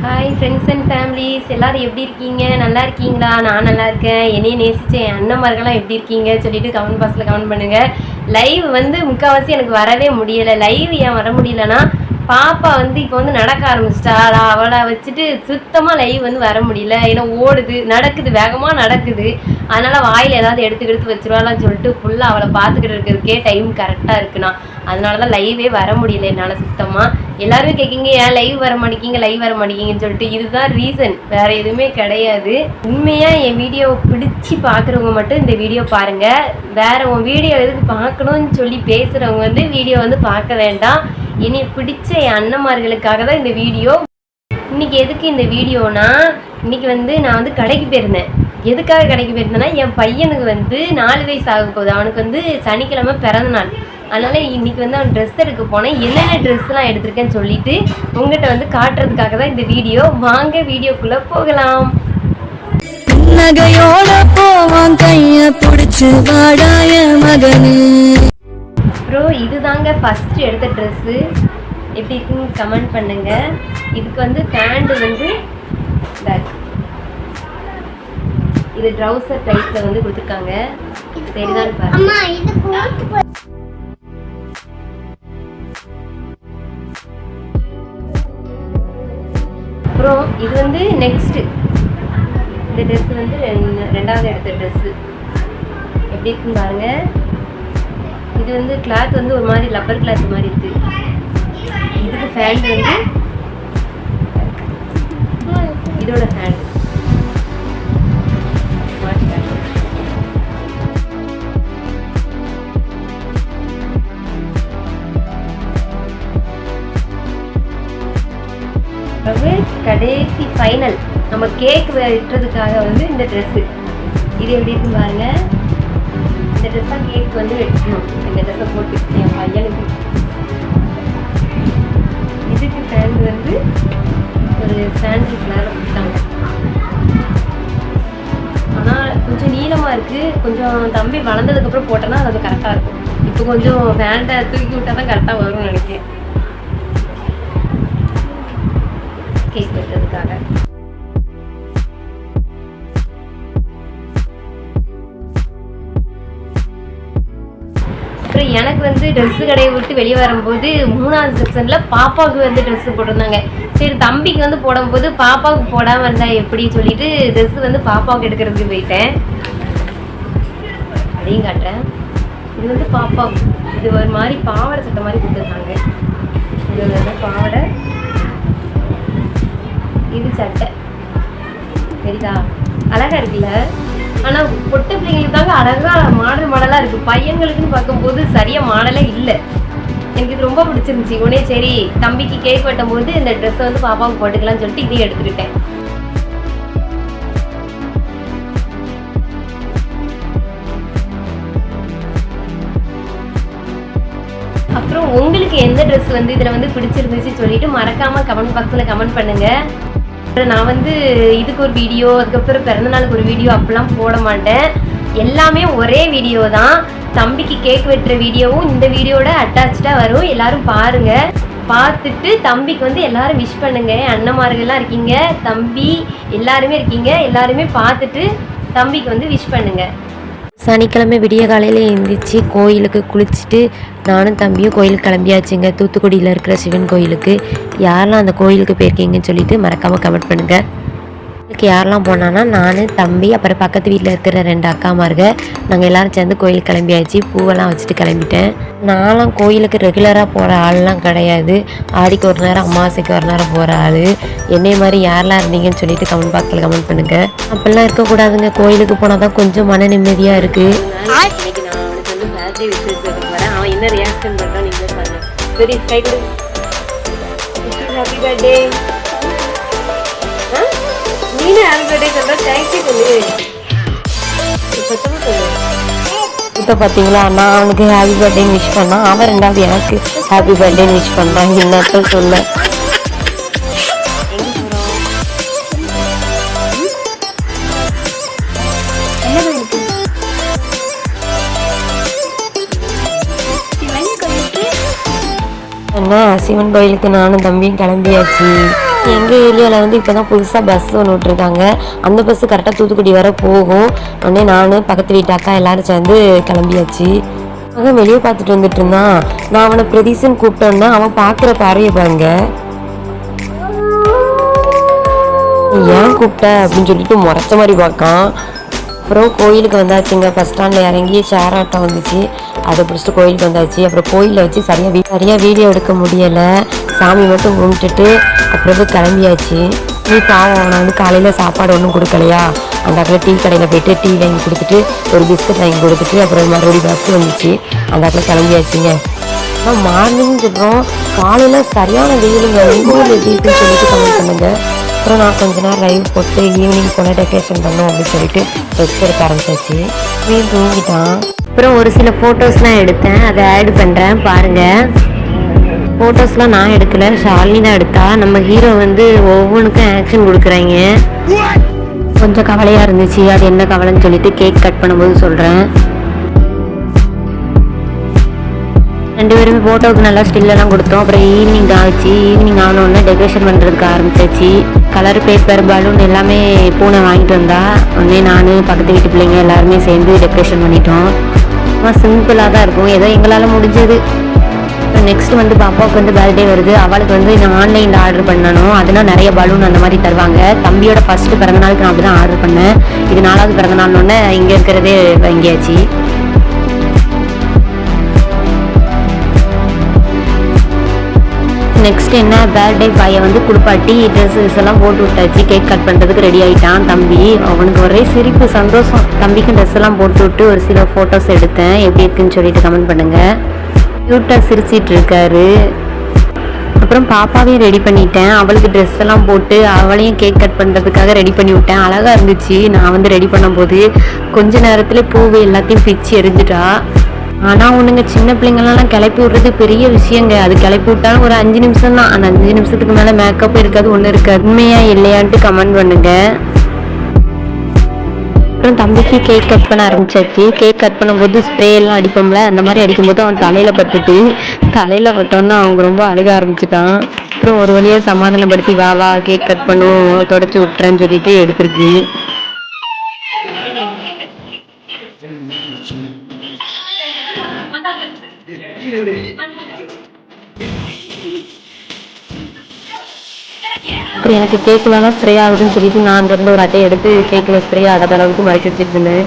Hi friends and families, எல்லோரும் எப்படி இருக்கீங்க? நல்லா இருக்கீங்களா? நான் நல்லா இருக்கேன். என்னையை நேசித்த என் அண்ணன்மார்கள்லாம் எப்படி இருக்கீங்க சொல்லிட்டு கமெண்ட் பாக்ஸில் கமெண்ட் பண்ணுங்கள். லைவ் வந்து முக்கால்வாசி எனக்கு வரவே முடியலை. லைவ் ஏன் வர முடியலன்னா, பாப்பா வந்து இப்போ வந்து நடக்க ஆரம்பிச்சிட்டாளா, அவளை வச்சுட்டு சுத்தமாக லைவ் வந்து வர முடியல. ஏன்னா ஓடுது, நடக்குது, வேகமாக நடக்குது. அதனால் வாயில் ஏதாவது எடுத்து வச்சுருவாளான்னு சொல்லிட்டு ஃபுல்லாக அவளை பார்த்துக்கிட்டு இருக்கிறதுக்கே டைம் கரெக்டாக இருக்குண்ணா. அதனால தான் லைவே வர முடியல என்னால் சுத்தமாக. எல்லாருமே கேட்குங்க, ஏன் லைவ் வர மாட்டேங்கிங்கன்னு சொல்லிட்டு. இதுதான் ரீசன், வேறு எதுவுமே கிடையாது. உண்மையாக என் வீடியோவை பிடிச்சி பார்க்குறவங்க மட்டும் இந்த வீடியோ பாருங்கள். வேறு உன் வீடியோ எதுக்கு பார்க்கணும்னு சொல்லி பேசுகிறவங்க வந்து வீடியோ வந்து பார்க்க வேண்டாம். என்னை பிடிச்ச என் அண்ணன்மார்களுக்காக தான் இந்த வீடியோ. இன்றைக்கி எதுக்கு இந்த வீடியோனா, இன்றைக்கி வந்து நான் வந்து கடைக்கு போயிருந்தேன். எதுக்காக கடைக்கு போயிருந்தேன்னா, என் பையனுக்கு வந்து 4 வயசு ஆக போகுது. அவனுக்கு வந்து சனிக்கிழமை பிறந்த நாள். அதனால் இன்றைக்கி வந்து அவன் ட்ரெஸ் எடுக்க போனேன். என்னென்ன ட்ரெஸ்லாம் எடுத்திருக்கேன்னு சொல்லிவிட்டு உங்கள்கிட்ட வந்து காட்டுறதுக்காக தான் இந்த வீடியோ. வாங்க வீடியோக்குள்ளே போகலாம். நகையோட போவான் கைய பிடிச்சு வாடாய மகனு. அப்புறம் இதுதாங்க ஃபஸ்ட்டு எடுத்த ட்ரெஸ்ஸு. எப்படி இருக்குன்னு கமெண்ட் பண்ணுங்கள். இதுக்கு வந்து பேண்ட் வந்து பேக், இது ட்ரௌசர் டைப்பில் வந்து கொடுத்துருக்காங்க. சரிதான் பாருங்க. அப்புறம் இது வந்து நெக்ஸ்ட்டு இந்த ட்ரெஸ்ஸு வந்து ரெண்டாவது எடுத்த ட்ரெஸ்ஸு. எப்படி இருக்குன்னு பாருங்கள். இது வந்து கிளாத் வந்து ஒரு மாதிரி லப்பர் கிளாத் மாதிரி இருக்குது. இதுக்கு ஃபேண்ட் வந்து இதோட ஃபேண்ட் கடைசி ஃபைனல் நம்ம கேக் வெட்டுறதுக்காக வந்து இந்த ட்ரெஸ்ஸு. இது எப்படி இருக்குன்னு பாருங்கள். இந்த ட்ரெஸ் தான் கேக் வந்து வெட்டணும். இந்த ட்ரெஸ்ஸை போட்டு என் பையனுக்கு. இதுக்கு ஃபேண்ட் வந்து ஒரு சாண்டில் கலர் கொடுத்தாங்க. ஆனால் கொஞ்சம் நீளமாக இருக்குது. கொஞ்சம் தம்பி வளர்ந்ததுக்கப்புறம் போட்டோன்னா அது கரெக்டாக இருக்கும். இப்போ கொஞ்சம் ஃபேண்ட்டை தூக்கி விட்டால் தான் கரெக்டாக வரும்னு நினைக்கிறேன் கேக் வெட்டுறதுக்காக. அப்புறம் எனக்கு வந்து ட்ரெஸ்ஸு கடையை விட்டு வெளியே வரும்போது 3வது செக்ஷனில் பாப்பாவுக்கு வந்து ட்ரெஸ்ஸு போட்டிருந்தாங்க. சரி தம்பிக்கு வந்து போடும்போது பாப்பாவுக்கு போடாமல் இருந்தால் எப்படி சொல்லிட்டு ட்ரெஸ்ஸு வந்து பாப்பாவுக்கு எடுக்கிறதுக்கு போயிட்டேன். அதையும் காட்டுறேன். இது வந்து பாப்பாவுக்கு இது ஒரு மாதிரி பாவாடை சட்டை மாதிரி கொடுத்துருக்காங்க. இது வந்து பாவாடை, இது சட்டை. சரிதா, அழகாக இருக்குல்ல. ஆனால் பொட்டை பிள்ளைங்களுக்கு தாங்க அழகாக மாடலாக இருக்குது. பையன்களுக்குன்னு பார்க்கும்போது சரியாக மாடலே இல்லை. எனக்கு இது ரொம்ப பிடிச்சிருந்துச்சி. உடனே சரி தம்பிக்கு கேக் வெட்டும் போது இந்த ட்ரெஸ்ஸை வந்து பாப்பாவுக்கு போட்டுக்கலாம்னு சொல்லிட்டு இதையும் எடுத்துக்கிட்டேன். அப்புறம் உங்களுக்கு எந்த ட்ரெஸ் வந்து இதில் வந்து பிடிச்சிருந்துச்சு சொல்லிட்டு மறக்காமல் கமெண்ட் பாக்ஸில் கமெண்ட் பண்ணுங்கள். நான் வந்து இதுக்கு ஒரு வீடியோ, அதுக்கப்புறம் பிறந்தநாளுக்கு ஒரு வீடியோ அப்படிலாம் போட மாட்டேன். எல்லாமே ஒரே வீடியோ தான். தம்பிக்கு கேக் வெட்டுற வீடியோவும் இந்த வீடியோட அட்டாச்சாக வரும். எல்லோரும் பாருங்கள். பார்த்துட்டு தம்பிக்கு வந்து எல்லோரும் விஷ் பண்ணுங்கள். அண்ணன்மார்கள்லாம் இருக்கீங்க, தம்பி எல்லாருமே இருக்கீங்க. எல்லாருமே பார்த்துட்டு தம்பிக்கு வந்து விஷ் பண்ணுங்கள். சனிக்கிழமை விடிய காலையில் எழுந்திரிச்சு கோயிலுக்கு குளிச்சுட்டு நானும் தம்பியும் கோயிலுக்கு கிளம்பியாச்சுங்க. தூத்துக்குடியில் இருக்கிற சிவன் கோயிலுக்கு. யாரெல்லாம் அந்த கோயிலுக்கு போயிருக்கீங்கன்னு சொல்லிட்டு மறக்காமல் கமெண்ட் பண்ணுங்கள். இதுக்கு யாரெல்லாம் போனான்னா நான், தம்பி, அப்புறம் பக்கத்து வீட்டில் இருக்கிற 2 அக்காமாருங்க. நாங்கள் எல்லோரும் சேர்ந்து கோயிலுக்கு கிளம்பியாச்சு. பூவெல்லாம் வச்சுட்டு கிளம்பிட்டேன். நான்லாம் கோயிலுக்கு ரெகுலராக போகிற ஆள்லாம் கிடையாது. ஆடிக்கு ஒரு நேரம், அமாவாசைக்கு ஒரு நேரம் போகிற ஆள். என்னை மாதிரி யாரெல்லாம் இருந்தீங்கன்னு சொல்லிட்டு கமெண்ட் பாக்ஸில் கமெண்ட் பண்ணுங்கள். அப்படிலாம் இருக்கக்கூடாதுங்க. கோயிலுக்கு போனால் தான் கொஞ்சம் மன நிம்மதியாக இருக்குது. இன்னைக்கு நான் அவனுக்கு வந்து பர்த்டே விஷ் வரேன். அவன் என்ன ரியாக்ஷன் பண்ணுறான் நீங்களே பாருங்க. Very excited. Happy birthday. நீனே ஹாப்பி பர்த்டே சொல்ற. தேங்க்யூ சொல்லு. இப்போ பார்த்தீங்களா, நான் அவனுக்கு ஹாப்பி பர்த்டேன்னு விஷ் பண்ணான். அவன் 2வது எனக்கு ஹாப்பி பர்த்டேன்னு விஷ் பண்ணுறான். என்னத்த சொல்ல. என்ன சிவன் கோயிலுக்கு நானும் தம்பியும் கிளம்பியாச்சு. எங்கள் ஏரியாவில் வந்து இப்போ தான் புதுசாக பஸ் ஒன்று விட்ருக்காங்க. அந்த பஸ்ஸு கரெக்டாக தூத்துக்குடி வர போகும். உடனே நான் பக்கத்து வீட்டு அக்கா எல்லோரும் சேர்ந்து கிளம்பியாச்சு. அவன் வெளியே பார்த்துட்டு வந்துட்டு இருந்தான். நான் அவனை பிரதீசன் கூப்பிட்டோன்னா அவன் பார்க்குற பார்வையை பாருங்க. ஏன் கூப்பிட்ட அப்படின்னு சொல்லிட்டு முறைச்ச மாதிரி பார்க்கான். அப்புறம் கோயிலுக்கு வந்தாச்சுங்க. பஸ் ஸ்டாண்டில் இறங்கி ஷேர் ஆட்டோ வந்துச்சு, அதை பிடிச்சிட்டு கோயிலுக்கு வந்தாச்சு. அப்புறம் கோயிலில் வச்சு சரியாக வீடியோ எடுக்க முடியலை. சாமி மட்டும் கும்பிட்டுட்டு அப்புறம் கிளம்பியாச்சு. நீ பாவம், அவனை வந்து காலையில் சாப்பாடு ஒன்றும் கொடுக்கலையா, அந்த இடத்துல டீ கடையில் போய்ட்டு டீ வாங்கி கொடுத்துட்டு ஒரு பிஸ்கட் வாங்கி கொடுத்துட்டு அப்புறம் மறுபடியும் பஸ் வந்துச்சு, அந்த இடத்துல கிளம்பியாச்சுங்க. ஆனால் மார்னிங் சொல்கிறோம், காலையில் சரியான வெயிலுங்க. உங்கள் ஊரில் எப்படி இருக்குன்னு சொல்லிட்டு கமெண்ட் பண்ணுங்க. அப்புறம் நான் கொஞ்ச நேரம் லைவ் போட்டு ஈவினிங் போல் டெக்கரேஷன் பண்ணோம் அப்படின்னு சொல்லிட்டு ரெஸ்ட் எடுக்க ஆரம்பிச்சாச்சு. மீன் தூங்கிட்டான். அப்புறம் ஒரு சில ஃபோட்டோஸ்லாம் எடுத்தேன், அதை ஆட் பண்ணுறேன் பாருங்கள். ஃபோட்டோஸ்லாம் நான் எடுக்கலை, ஷாலினி தான் எடுத்தா. நம்ம ஹீரோ வந்து ஒவ்வொன்றுக்கும் ஆக்ஷன் கொடுக்குறாங்க. கொஞ்சம் கவலையாக இருந்துச்சு. அது என்ன கவலைன்னு சொல்லிட்டு கேக் கட் பண்ணும்போது சொல்கிறேன். 2 பேருமே ஃபோட்டோவுக்கு நல்லா ஸ்டில்லெல்லாம் கொடுத்தோம். அப்புறம் ஈவினிங் ஆச்சு. ஈவினிங் ஆனோடனே டெக்கரேஷன் பண்ணுறதுக்கு ஆரம்பிச்சாச்சு. கலர் பேப்பர் பலூன் எல்லாமே பூனை வாங்கிட்டு வந்தா. உடனே நான் பக்கத்து வீட்டு பிள்ளைங்க எல்லாருமே சேர்ந்து டெக்கரேஷன் பண்ணிட்டோம். ரொம்ப சிம்பிளாக தான் இருக்கும், ஏதோ எங்களால் முடிஞ்சது. நெக்ஸ்ட் வந்து பாப்பாவுக்கு வந்து பர்த்டே வருது. அவளுக்கு வந்து நான் ஆன்லைனில் ஆர்டர் பண்ணணும். அதனால் நிறைய பலூன் அந்த மாதிரி தருவாங்க. தம்பியோட ஃபஸ்ட்டு பிறந்தநாளுக்கு நான் அப்படி தான் ஆர்டர் பண்ணேன். இது 4வது பிறந்தநாள்னோடனே இங்கே இருக்கிறதே வாங்கியாச்சு. நெக்ஸ்ட் என்ன, பர்த்டே பாயை வந்து குளிப்பாட்டி ட்ரெஸ்ஸஸ் எல்லாம் போட்டு விட்டாச்சு. கேக் கட் பண்ணுறதுக்கு ரெடி ஆகிட்டான் தம்பி. அவனுக்கு ஒரே சிரிப்பு, சந்தோஷம். தம்பிக்கு ட்ரெஸ் எல்லாம் போட்டு விட்டு ஒரு சில ஃபோட்டோஸ் எடுத்தேன். எப்படி இருக்குன்னு சொல்லிட்டு கமெண்ட் பண்ணுங்கள். க்யூட்டாக சிரிச்சிட்டு இருக்காரு. அப்புறம் பாப்பாவையும் ரெடி பண்ணிட்டேன். அவளுக்கு ட்ரெஸ் எல்லாம் போட்டு அவளையும் கேக் கட் பண்ணுறதுக்காக ரெடி பண்ணி விட்டேன். அழகாக இருந்துச்சு. நான் வந்து ரெடி பண்ணும்போது கொஞ்ச நேரத்தில் பூவை எல்லாத்தையும் பிச்சு எரிஞ்சிட்டா. ஆனால் ஒன்றுங்க, சின்ன பிள்ளைங்களெல்லாம் கிளப்பி விட்றது பெரிய விஷயங்க. அது கிளப்பி விட்டாலும் ஒரு 5 நிமிஷம் தான். அந்த 5 நிமிஷத்துக்கு மேலே மேக்கப் இருக்காது, ஒன்றும் இருக்காது. உண்மையா இல்லையான்ட்டு கமெண்ட் பண்ணுங்க. அப்புறம் தம்பிக்கு கேக் கட் பண்ண ஆரம்பிச்சாச்சு. கேக் கட் பண்ணும்போது ஸ்ப்ரே எல்லாம் அடிப்போம்ல, அந்த மாதிரி அடிக்கும்போது அவன் தலையில் பட்டோன்னா அவங்க ரொம்ப அழுக ஆரம்பிச்சிட்டான். அப்புறம் ஒரு வழியாக சமாதானப்படுத்தி வா வா கேக் கட் பண்ணும், தொடச்சி விட்டுறேன்னு சொல்லிட்டு எடுத்துருக்கு. அப்புறம் எனக்கு கேக்குலாம் ஸ்ப்ரே ஆகுதுன்னு சொல்லிட்டு நான் அங்கேருந்து ஒரு அட்டையை எடுத்து கேக்கில் ஸ்ப்ரே ஆகாத அளவுக்கு மறைச்சி வச்சுட்டு இருந்தேன்.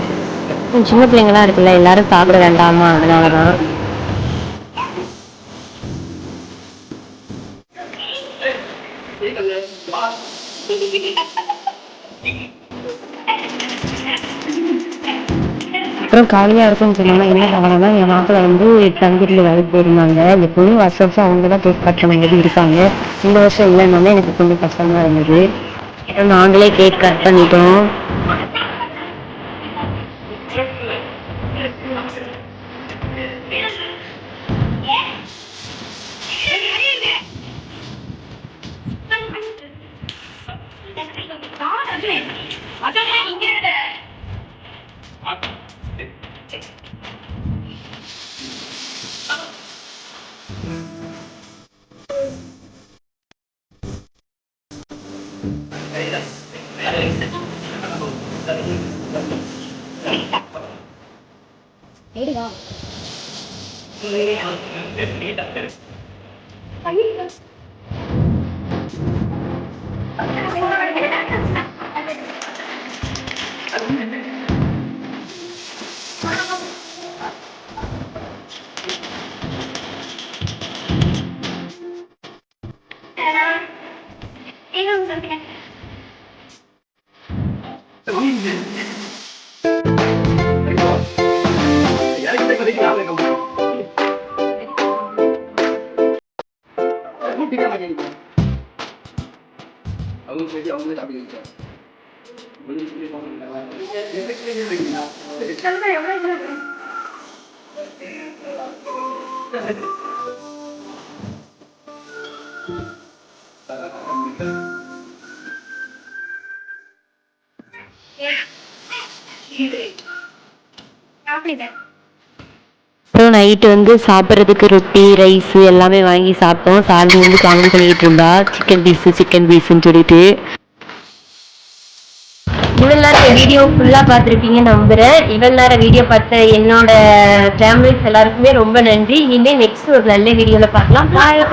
சின்ன பிள்ளைங்களாம் இருக்குல்ல, எல்லாரும் சாப்பிட வேண்டாமா, அதனால தான். அப்புறம் காலியாக இருக்குன்னு சொன்னாங்க. என்ன கவலைன்னா, என் மாப்பிள்ளை வந்து தங்கிட்டு வேலைக்கு போயிருந்தாங்க. எப்போதும் வருஷம் அவங்க தான் கேக் கட் பண்ணும்போது இருக்காங்க. இந்த வருஷம் இல்லைன்னாலே எனக்கு கொஞ்சம் கஷ்டமாக இருந்தது. நாங்களே கேக் கட் பண்ணிட்டோம். அப்புறம் நைட்டு வந்து சாப்பிட்றதுக்கு ரொட்டி ரைஸ் எல்லாமே வாங்கி சாப்பிட்டோம். சாலி வந்து காமெடி பண்ணிக்கிட்டு இருந்தா சிக்கன் பீஸுன்னு சொல்லிட்டு. இவ்வளோ நேரம் வீடியோ ஃபுல்லாக பார்த்துருப்பீங்கன்னு நம்புகிறேன். இவ்வளோ நேரம் வீடியோ பார்த்த என்னோட ஃபேமிலிஸ் எல்லாருக்குமே ரொம்ப நன்றி. இனிமேல் நெக்ஸ்ட் ஒரு நல்ல வீடியோவில் பார்க்கலாம். பாய்.